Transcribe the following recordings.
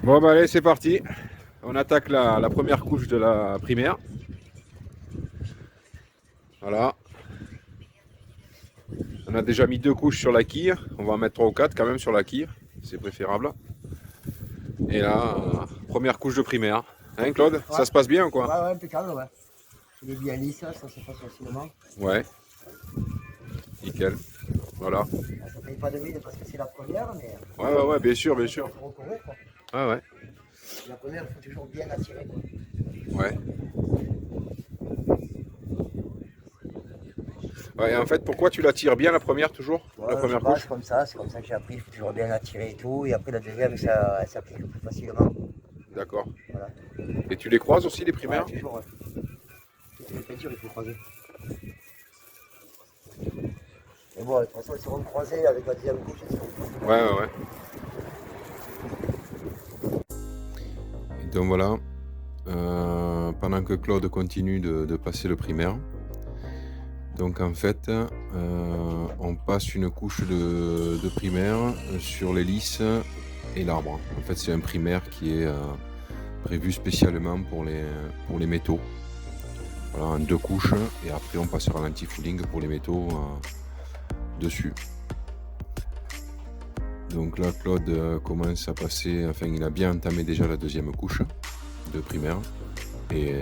Bon bah allez, c'est parti. On attaque la première couche de la primaire. Voilà. On a déjà mis 2 couches sur la quille. On va en mettre 3 ou 4 quand même sur la quille. C'est préférable. Et là, première couche de primaire. Hein Claude? Ouais, Ça se passe bien ou quoi? ouais, impeccable, ouais. Il est bien lisse, ça se passe facilement. Ouais. Nickel. Voilà. Ça paye pas de mine parce que c'est la première, mais Ouais, bien sûr, bien sûr. il faut reconnaître, quoi. Ouais. La première, il faut toujours bien attirer, quoi. Ouais. Ouais, et en fait, pourquoi tu la tires bien la première toujours? La Ouais, je sais première pas, couche? c'est comme ça que j'ai appris, il faut toujours bien attirer et tout. Et après la deuxième, ça elle s'applique plus facilement. D'accord. Voilà. Et tu les croises aussi les Ouais, primaires? toujours, ouais. Toutes les peintures, il faut croiser. Mais bon, de toute façon, elles seront croisées avec la deuxième couche, elles seront croisées. Ouais. Et donc voilà. Pendant que Claude continue de passer le primaire. Donc en fait, on passe une couche de primaire sur les lys et l'arbre. En fait, c'est un primaire qui est prévu spécialement pour les métaux. Voilà, en 2 couches, et après on passera à l'anti-fouling pour les métaux dessus. Donc là, Claude commence à passer, enfin il a bien entamé déjà la deuxième couche de primaire, et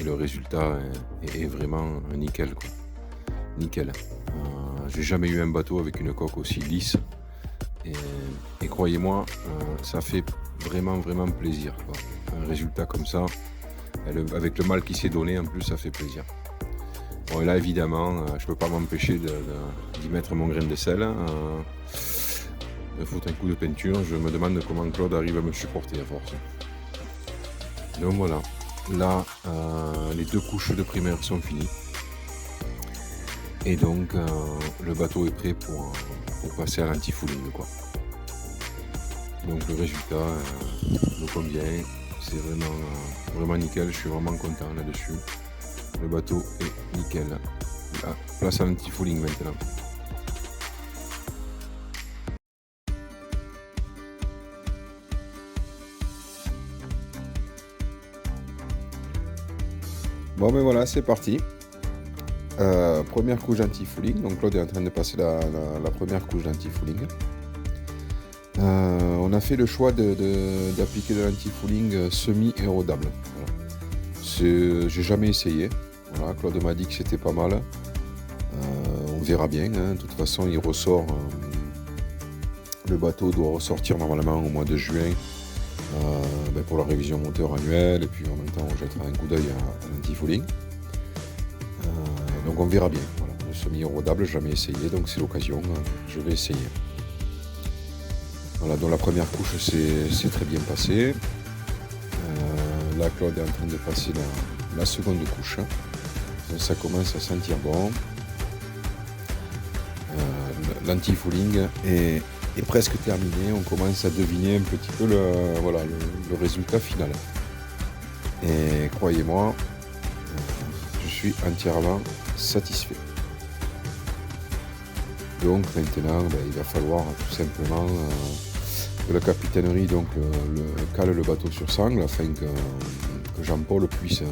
le résultat est vraiment nickel, quoi. Nickel. J'ai jamais eu un bateau avec une coque aussi lisse, et croyez-moi, ça fait vraiment plaisir, quoi. Un résultat comme ça, avec le mal qui s'est donné, en plus ça fait plaisir. Bon, et là évidemment, je peux pas m'empêcher d'y mettre mon grain de sel, de foutre un coup de peinture. Je me demande comment Claude arrive à me supporter à force. Donc voilà, là les 2 couches de primaire sont finies. Et donc le bateau est prêt pour passer à l'anti-fouling, quoi. Donc le résultat me convient, c'est vraiment nickel, je suis vraiment content là-dessus. Le bateau est nickel. Là, place à l'anti-fouling maintenant. Bon ben voilà, c'est parti. Première couche d'anti-fouling, donc Claude est en train de passer la première couche d'anti-fouling. On a fait le choix d'appliquer de l'anti-fouling semi-érodable. Voilà. J'ai jamais essayé. Voilà, Claude m'a dit que c'était pas mal. On verra bien, hein. De toute façon, il ressort. Le bateau doit ressortir normalement au mois de juin pour la révision moteur annuelle. Et puis en même temps, on jettera un coup d'œil à l'anti-fouling. Donc on verra bien. Voilà. Le semi-érodable, jamais essayé, donc c'est l'occasion. Je vais essayer. Voilà, donc la première couche c'est très bien passé. Là, Claude est en train de passer la seconde couche. Donc ça commence à sentir bon. L'anti-fouling est presque terminé. On commence à deviner un petit peu le résultat final. Et croyez-moi, je suis entièrement satisfait. Donc maintenant, il va falloir tout simplement que la capitainerie cale le bateau sur sangle afin que Jean-Paul puisse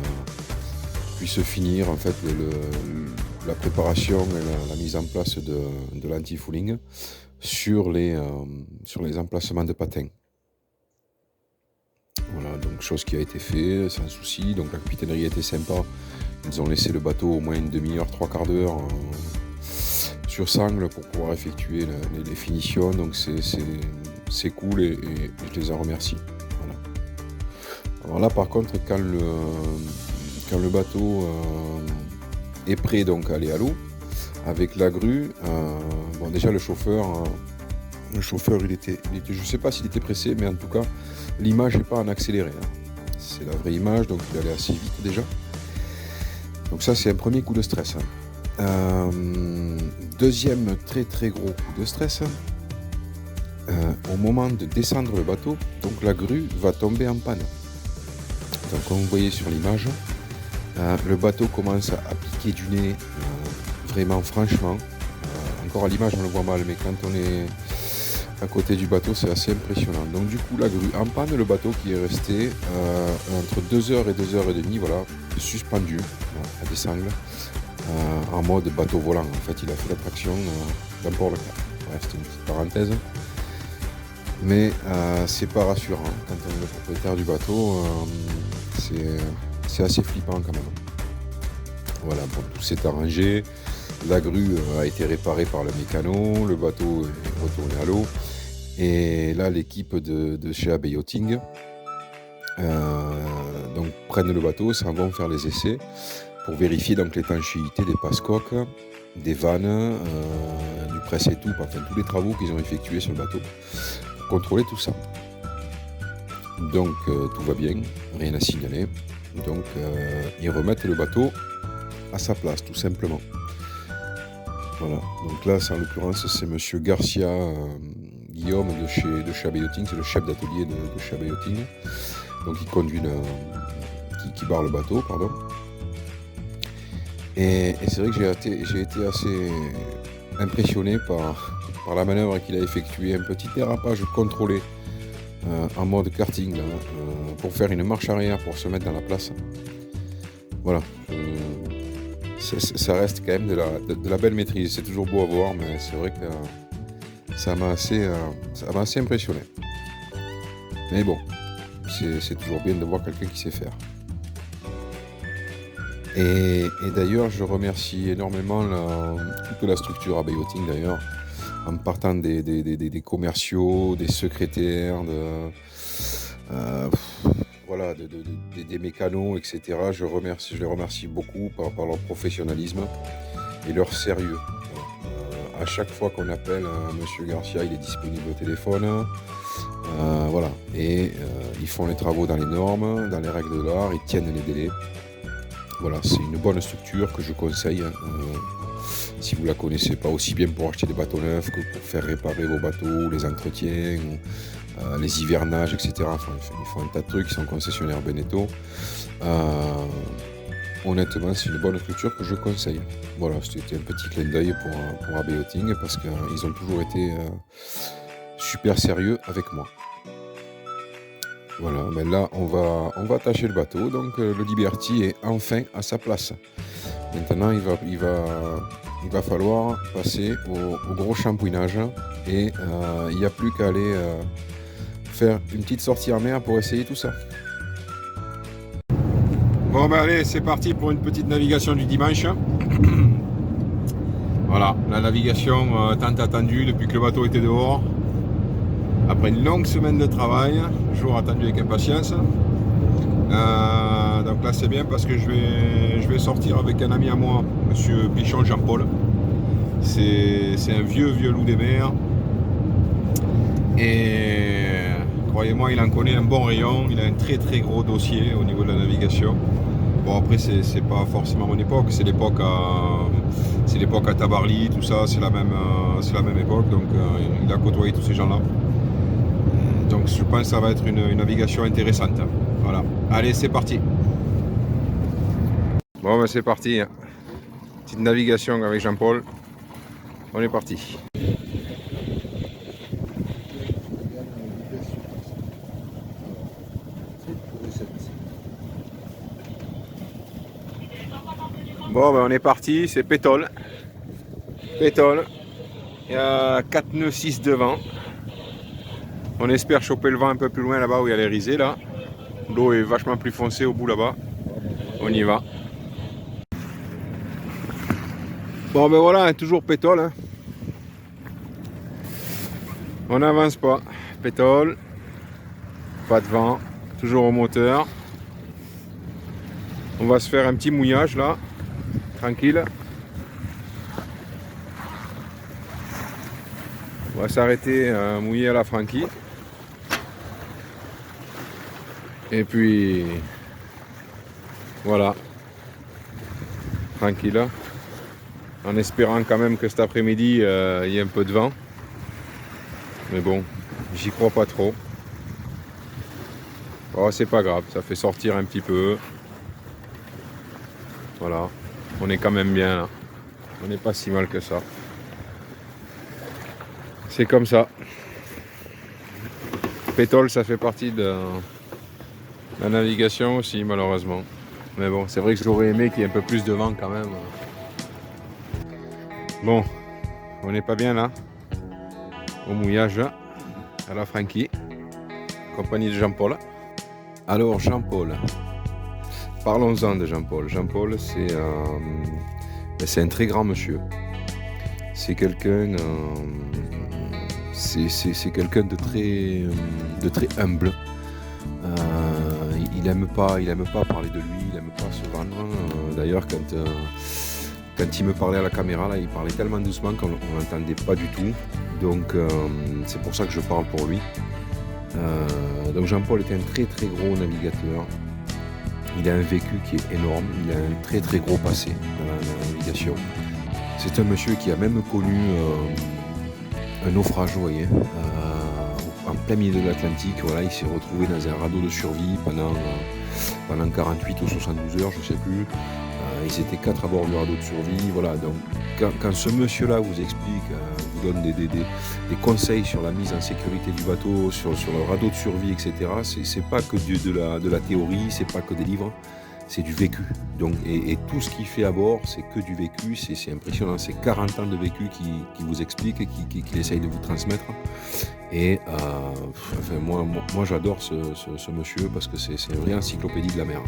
finir en fait la préparation et la mise en place de l'anti-fouling sur les emplacements de patins. Voilà, donc chose qui a été faite sans souci. Donc la capitainerie était sympa. Ils ont laissé le bateau au moins une demi-heure, 3/4 d'heure sur sangle pour pouvoir effectuer les finitions. Donc c'est cool et je les en remercie. Voilà. Alors là par contre quand le bateau est prêt donc à aller à l'eau avec la grue, déjà le chauffeur il était, je sais pas s'il était pressé, mais en tout cas l'image n'est pas en accéléré, hein. C'est la vraie image, donc il allait assez vite déjà. Donc ça c'est un premier coup de stress, hein. Deuxième très gros coup de stress, au moment de descendre le bateau, donc la grue va tomber en panne. Donc comme vous voyez sur l'image, le bateau commence à piquer du nez, vraiment franchement. Encore à l'image on le voit mal, mais quand à côté du bateau, c'est assez impressionnant. Donc du coup la grue en panne, le bateau qui est resté entre 2 heures et 2 heures et demie, voilà, suspendu à des sangles, en mode bateau volant. En fait, il a fait l'attraction dans Port-le-Cap. Ouais, c'était une petite parenthèse. Mais c'est pas rassurant. Quand on est le propriétaire du bateau, c'est assez flippant quand même. Voilà, bon, tout s'est arrangé. La grue a été réparée par le mécano, le bateau est retourné à l'eau. Et là, l'équipe de chez AB Yachting donc, prennent le bateau, s'en vont faire les essais pour vérifier donc l'étanchéité des passe-coques, des vannes, du presse-étoupe, enfin tous les travaux qu'ils ont effectués sur le bateau pour contrôler tout ça. Donc tout va bien, rien à signaler. Donc ils remettent le bateau à sa place, tout simplement. Voilà, donc là, en l'occurrence, c'est monsieur Garcia Guillaume de chez AB Yachting, c'est le chef d'atelier de chez AB Yachting. Donc il conduit qui barre le bateau, pardon. Et c'est vrai que j'ai été assez impressionné par la manœuvre qu'il a effectuée, un petit dérapage contrôlé en mode karting là, pour faire une marche arrière pour se mettre dans la place. Voilà. Ça reste quand même de la belle maîtrise. C'est toujours beau à voir, mais c'est vrai que ça m'a assez impressionné. Mais bon, c'est toujours bien de voir quelqu'un qui sait faire. Et d'ailleurs, je remercie énormément toute la structure AB Yachting d'ailleurs, en partant des commerciaux, des secrétaires, voilà, des mécanos, etc. Je les remercie beaucoup par leur professionnalisme et leur sérieux. À chaque fois qu'on appelle monsieur Garcia, il est disponible au téléphone. Voilà, et ils font les travaux dans les normes, dans les règles de l'art, ils tiennent les délais. Voilà, c'est une bonne structure que je conseille si vous ne la connaissez pas, aussi bien pour acheter des bateaux neufs que pour faire réparer vos bateaux, les entretiens, les hivernages, etc. Enfin, ils font un tas de trucs, ils sont concessionnaires Beneteau. Honnêtement, c'est une bonne structure que je conseille. Voilà, c'était un petit clin d'œil pour AB Yachting parce qu'ils ont toujours été super sérieux avec moi. Voilà, mais là on va attacher le bateau, donc le Liberty est enfin à sa place. Maintenant il va falloir passer au gros shampouinage et il n'y a plus qu'à aller faire une petite sortie en mer pour essayer tout ça. Bon ben allez, c'est parti pour une petite navigation du dimanche. Voilà, la navigation tant attendue depuis que le bateau était dehors. Après une longue semaine de travail, jour attendu avec impatience. Donc là c'est bien parce que je vais sortir avec un ami à moi, monsieur Pichon Jean-Paul. C'est un vieux loup des mers. Et croyez-moi, il en connaît un bon rayon, il a un très très gros dossier au niveau de la navigation. Bon après c'est pas forcément mon époque, c'est l'époque à Tabarly, tout ça, c'est la même époque, donc il a côtoyé tous ces gens-là. Donc je pense que ça va être une navigation intéressante. Voilà. Allez, c'est parti. Bon ben c'est parti. Petite navigation avec Jean-Paul. On est parti. Bon ben on est parti, c'est Pétole. Pétole. Il y a 4 nœuds 6 devant. On espère choper le vent un peu plus loin là-bas où il y a les risées là. L'eau est vachement plus foncée au bout là-bas. On y va. Bon ben voilà, toujours Pétole. Hein. On n'avance pas. Pétole. Pas de vent. Toujours au moteur. On va se faire un petit mouillage là. Tranquille. On va s'arrêter mouiller à la Frankie. Et puis voilà, tranquille, en espérant quand même que cet après-midi il y ait un peu de vent. Mais bon, j'y crois pas trop. Oh, c'est pas grave, ça fait sortir un petit peu. Voilà, on est quand même bien là. On n'est pas si mal que ça. C'est comme ça. Pétole, ça fait partie de la navigation aussi, malheureusement. Mais bon, c'est vrai que j'aurais aimé qu'il y ait un peu plus de vent quand même. Bon, on n'est pas bien là. Au mouillage, à la Frankie, compagnie de Jean-Paul. Alors, Jean-Paul, parlons-en de Jean-Paul. Jean-Paul, c'est un très grand monsieur. C'est quelqu'un c'est quelqu'un de très humble. Il aime pas parler de lui, il aime pas se vendre. D'ailleurs, quand il me parlait à la caméra, là, il parlait tellement doucement qu'on l'entendait pas du tout. Donc c'est pour ça que je parle pour lui. Donc Jean-Paul est un très très gros navigateur. Il a un vécu qui est énorme, il a un très très gros passé dans la navigation. C'est un monsieur qui a même connu un naufrage, vous voyez, en plein milieu de l'Atlantique. Voilà, il s'est retrouvé dans un radeau de survie pendant 48 ou 72 heures, je ne sais plus. Ils étaient 4 à bord du radeau de survie. Voilà, donc quand ce monsieur-là vous explique, vous donne des conseils sur la mise en sécurité du bateau, sur le radeau de survie, etc., c'est pas que de la théorie, c'est pas que des livres, c'est du vécu. Donc, et tout ce qu'il fait à bord, c'est que du vécu, c'est impressionnant. C'est 40 ans de vécu qui vous explique et qu'il essaye de vous transmettre. Et enfin, moi j'adore ce monsieur parce que c'est une vraie encyclopédie de la mer.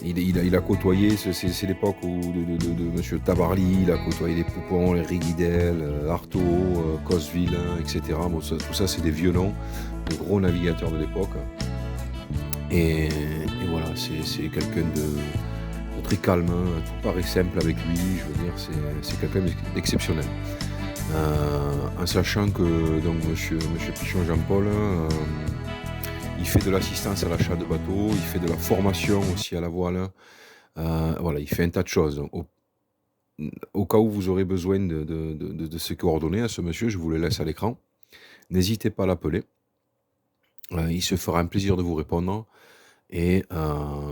Il a côtoyé, c'est l'époque de monsieur Tabarly, il a côtoyé les Poupons, les Riguidel, Artaud, Cosville, etc. Bon, tout ça, c'est des vieux noms de gros navigateurs de l'époque. Et voilà, c'est quelqu'un de très calme, tout paraît simple avec lui, je veux dire, c'est quelqu'un d'exceptionnel. En sachant que donc, monsieur Pichon Jean-Paul, il fait de l'assistance à l'achat de bateaux, il fait de la formation aussi à la voile. Voilà, il fait un tas de choses. Au cas où vous aurez besoin de ses coordonnées à ce monsieur, je vous les laisse à l'écran. N'hésitez pas à l'appeler. Il se fera un plaisir de vous répondre. Et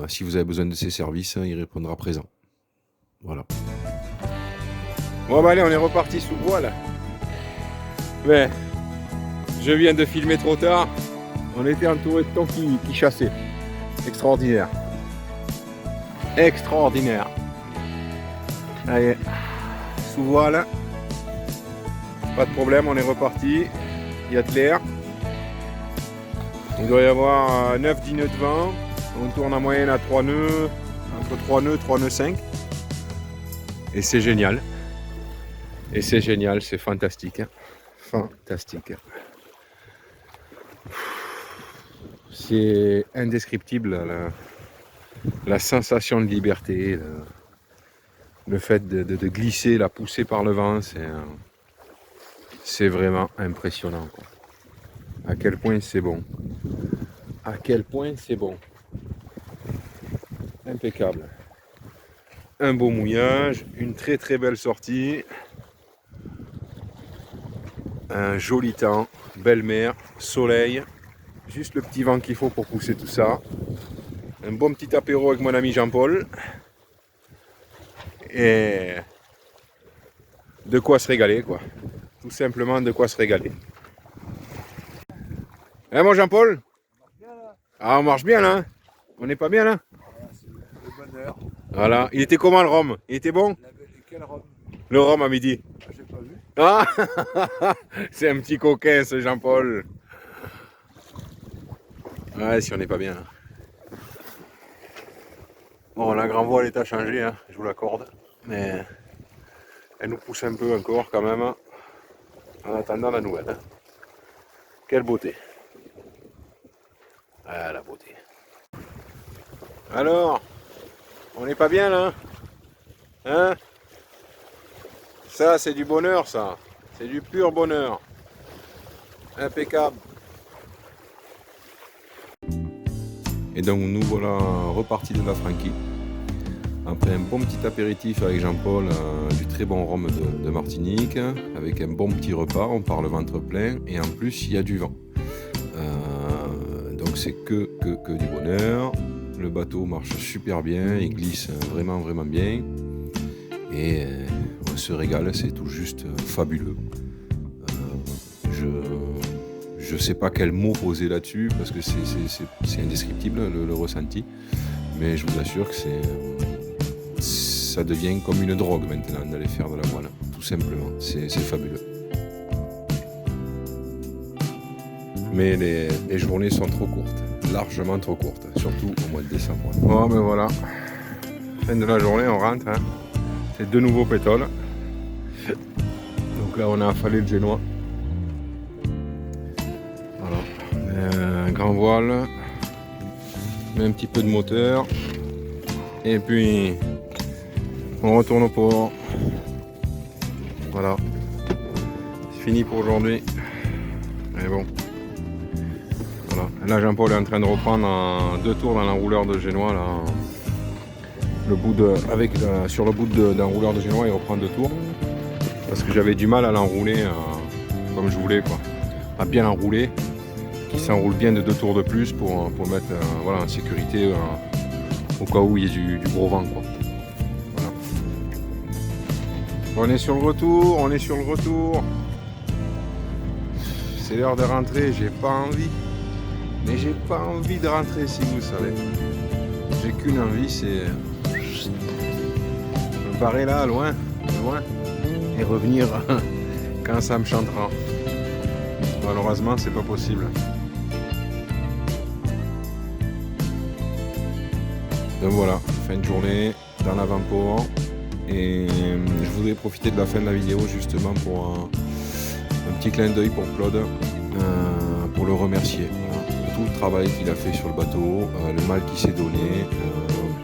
si vous avez besoin de ses services, il répondra présent. Voilà. Bon, bah allez, on est reparti sous voile. Mais je viens de filmer trop tard. On était entouré de thon qui chassait. Extraordinaire. Extraordinaire. Allez, sous voile. Pas de problème, on est reparti. Il y a de l'air. Il doit y avoir 9-10 nœuds de vent. On tourne en moyenne à 3 nœuds, entre 3 nœuds, 3 nœuds 5. Et c'est génial. Et c'est génial, c'est fantastique. Fantastique. C'est indescriptible la sensation de liberté, le fait de glisser, la pousser par le vent, c'est vraiment impressionnant, quoi. À quel point c'est bon. À quel point c'est bon. Impeccable. Un beau mouillage, une très très belle sortie. Un joli temps, belle mer, soleil. Juste le petit vent qu'il faut pour pousser tout ça. Un bon petit apéro avec mon ami Jean-Paul. Et de quoi se régaler, quoi. Tout simplement de quoi se régaler. Hein, mon Jean-Paul? Ah, on marche bien là. On n'est pas bien là? Le bonheur. Voilà. Il était comment le rhum? Il était bon? Quel rhum? Le rhum à midi. J'ai pas vu. Ah, c'est un petit coquin ce Jean-Paul. Ouais, si on n'est pas bien. Bon, la grand voile est à changer, hein, je vous l'accorde. Mais elle nous pousse un peu encore quand même. En attendant la nouvelle. Hein. Quelle beauté. Ah, la beauté. Alors, on n'est pas bien là? Hein? Ça, c'est du bonheur, ça. C'est du pur bonheur. Impeccable. Et donc nous voilà repartis de la Frankie. Après un bon petit apéritif avec Jean-Paul, du très bon rhum de Martinique, avec un bon petit repas, on part le ventre plein et en plus il y a du vent. Donc c'est que du bonheur. Le bateau marche super bien, il glisse vraiment bien. Et on se régale, c'est tout juste fabuleux. Je je sais pas quel mot poser là-dessus parce que c'est indescriptible le ressenti. Mais je vous assure que ça devient comme une drogue maintenant d'aller faire de la voile, tout simplement. C'est fabuleux. Mais les journées sont trop courtes, largement trop courtes, surtout au mois de décembre. Bon ben voilà, fin de la journée, on rentre. Hein. C'est de nouveaux pétoles. Donc là on a affalé le génois. Voilà. Un grand voile. Met un petit peu de moteur. Et puis on retourne au port. Voilà. C'est fini pour aujourd'hui. Mais bon. Voilà. Là Jean-Paul est en train de reprendre 2 tours dans l'enrouleur de génois là. Sur le bout d'un rouleur de génois, il reprend 2 tours. Parce que j'avais du mal à l'enrouler comme je voulais, quoi. À bien l'enrouler, qu'il s'enroule bien de 2 tours de plus pour le mettre voilà, en sécurité au cas où il y ait du gros vent, quoi. Voilà. On est sur le retour, C'est l'heure de rentrer, j'ai pas envie. Mais j'ai pas envie de rentrer si vous savez. J'ai qu'une envie, c'est me barrer là, loin, et revenir quand ça me chantera. Malheureusement, c'est pas possible. Donc voilà, fin de journée dans l'avant-port. Et je voudrais profiter de la fin de la vidéo justement pour un petit clin d'œil pour Claude, pour le remercier. Voilà, pour tout le travail qu'il a fait sur le bateau, le mal qu'il s'est donné.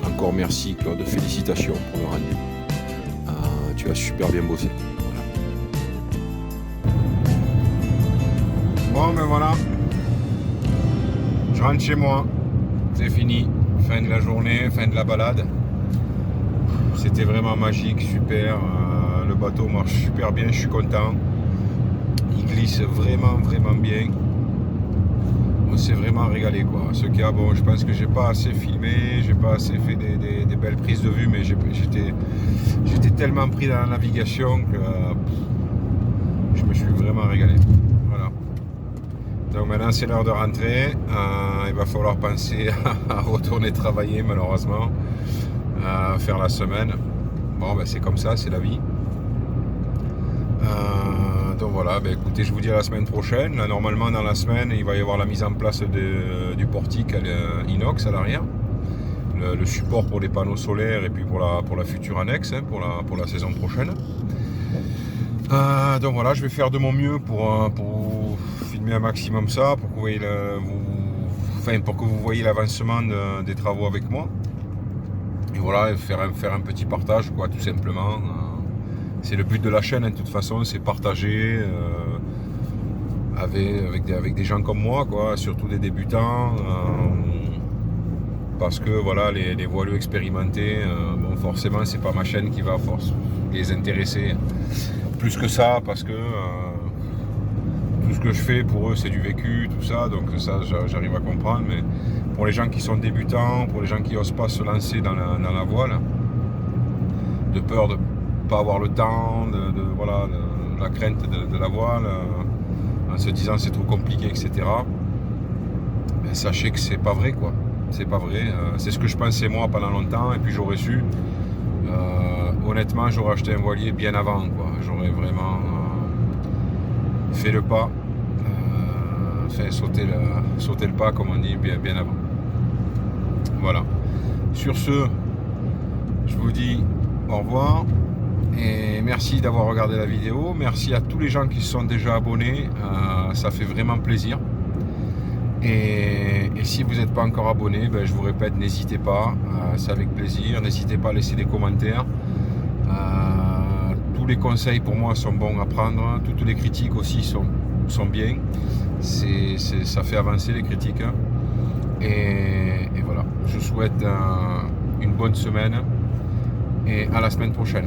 Encore merci Claude, félicitations pour le rendu. Tu as super bien bossé. Voilà. Bon ben voilà. Je rentre chez moi. C'est fini. Fin de la journée, fin de la balade. C'était vraiment magique, super. Le bateau marche super bien, je suis content. Il glisse vraiment bien. On s'est vraiment régalé quoi. Ce cas, bon, je pense que j'ai pas assez filmé, j'ai pas assez fait des belles prises de vue, mais j'étais tellement pris dans la navigation que je me suis vraiment régalé. Voilà. Donc maintenant c'est l'heure de rentrer. Il va falloir penser à retourner travailler malheureusement, faire la semaine. Bon ben c'est comme ça, c'est la vie. Donc voilà, ben écoutez, je vous dis à la semaine prochaine. Là, normalement dans la semaine il va y avoir la mise en place du portique inox à l'arrière, le support pour les panneaux solaires et puis pour la future annexe, hein, pour la saison prochaine. Donc voilà, je vais faire de mon mieux pour filmer un maximum ça, pour que vous voyez l'avancement des travaux avec moi. Et voilà, faire un petit partage quoi, tout simplement. C'est le but de la chaîne, hein, de toute façon, c'est partager avec des gens comme moi, quoi, surtout des débutants, parce que voilà, les voileux expérimentés, bon, forcément, c'est pas ma chaîne qui va les intéresser plus que ça, parce que tout ce que je fais pour eux, c'est du vécu, tout ça, donc ça, j'arrive à comprendre, mais pour les gens qui sont débutants, pour les gens qui n'osent pas se lancer dans la voile, de peur de pas avoir le temps, voilà, la crainte de la voile, en se disant c'est trop compliqué, etc. Ben, sachez que c'est pas vrai quoi, c'est pas vrai. C'est ce que je pensais moi pendant longtemps, et puis j'aurais su. Honnêtement, j'aurais acheté un voilier bien avant quoi. J'aurais vraiment fait le pas, sauter le pas comme on dit bien avant. Voilà. Sur ce, je vous dis au revoir. Et merci d'avoir regardé la vidéo, merci à tous les gens qui se sont déjà abonnés, ça fait vraiment plaisir. Et si vous n'êtes pas encore abonné, ben, je vous répète, n'hésitez pas, c'est avec plaisir, n'hésitez pas à laisser des commentaires. Tous les conseils pour moi sont bons à prendre, toutes les critiques aussi sont bien, ça fait avancer les critiques. Et voilà, je vous souhaite une bonne semaine et à la semaine prochaine.